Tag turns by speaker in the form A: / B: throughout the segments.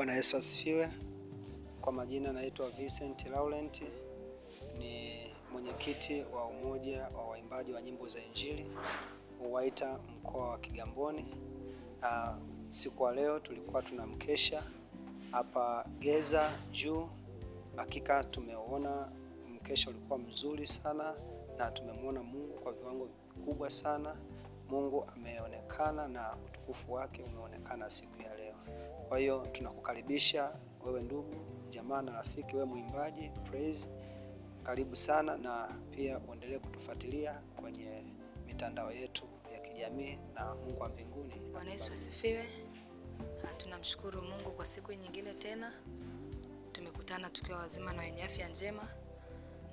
A: Bwana Yesu asifiwe. Kwa majina naitwa Vincent Laurent, ni mwenyekiti wa umoja wa waimbaji wa nyimbo za Injili UWAITA mkoa wa Kigamboni. Siku ya leo tulikuwa tunamkesha hapa Geza juu. Hakika tumeona mkesha ulikuwa mzuri sana na tumemwona Mungu kwa viwango vikubwa sana. Mungu ameonekana na utukufu wake umeonekana siku ya leo. Kwa hiyo tunakukaribisha wewe ndugu, jamaa na rafiki, wewe muimbaji praise, karibu sana, na pia uendelee kutufuatilia kwenye mitandao yetu ya kijamii, na Mungu wa mbinguni.
B: Bwana Yesu asifiwe. Tunamshukuru Mungu kwa siku nyingine tena. Tumekutana tukiwa wazima na wenye afya njema,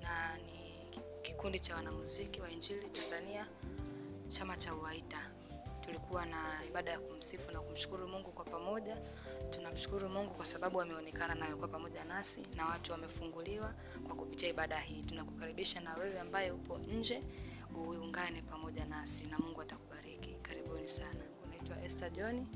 B: na ni kikundi cha wanamuziki wa Injili Tanzania, chama cha UWAITA. Tulikuwa na ibada ya kumsifu na kumshukuru Mungu kwa pamoja. Tunamshukuru Mungu kwa sababu ameonekana na amekuwa pamoja nasi na watu wamefunguliwa kwa kupitia ibada hii. Tunakukaribisha na wewe ambaye upo nje uungane pamoja nasi na Mungu atakubariki. Karibuni sana. Unaitwa Esther John,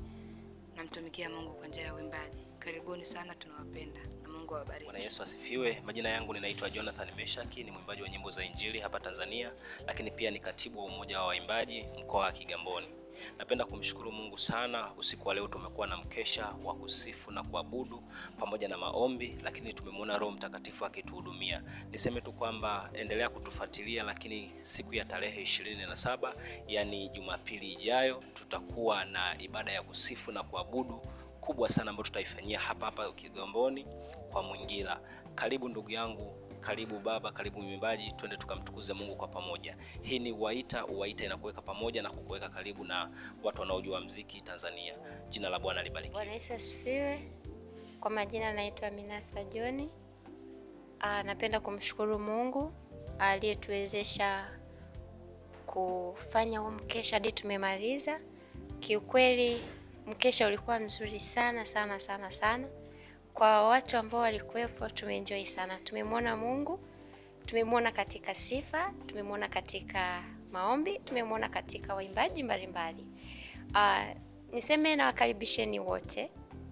B: namtumikia Mungu kwa njia ya uimbaji. Karibuni sana, tunawapenda na Mungu awabariki.
C: Bwana Yesu asifiwe. Majina yangu ninaitwa Jonathan Meshaki, ni mwimbaji wa nyimbo za Injili hapa Tanzania, lakini pia ni katibu wa umoja wa waimbaji mkoa wa Kigamboni. Napenda kumshukuru Mungu sana. Usiku wa leo tumekuwa na mkesha wa kusifu na kuabudu pamoja na maombi, lakini tumemwona Roho Mtakatifu akituhudumia. Niseme tu kwamba endelea kutufuatilia, lakini siku ya tarehe 27, yani Jumapili ijayo, tutakuwa na ibada ya kusifu na kuabudu kubwa sana ambayo tutaifanyia hapa Kigamboni kwa Mwingila. Karibu ndugu yangu, karibu baba, karibu mwimbaji, twende tukamtukuze Mungu kwa pamoja. Hii ni UWAITA. UWAITA inakuweka pamoja na kukuweka karibu na watu wanaojua muziki Tanzania. Jina la Bwana libarikiwe.
D: Bwana Yesu asifiwe. Kwa majina naitwa Minasa John. Napenda kumshukuru Mungu aliyetuwezesha kufanya mkesha hadi tumemaliza. Kiukweli mkesha ulikuwa mzuri sana sana sana sana. Kwa watu ambao walikuwepo tumeenjoy sana. Tumemwona Mungu, tumemwona katika sifa, tumemwona katika maombi, tumemwona katika waimbaji mbalimbali. Niseme na wakaribisheni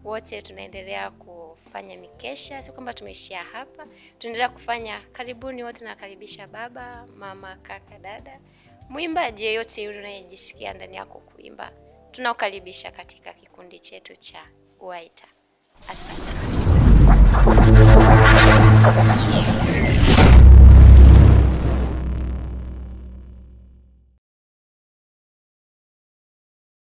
D: wote tunaendelea kufanya mikesha, sio kwamba tumeishia hapa. Tunaendelea kufanya. Karibuni wote, nakaribisha baba, mama, kaka, dada, muimbaji yeyote yule unayejisikia ndani yako kuimba. Tunakukaribisha katika kikundi chetu cha UWAITA. Asante.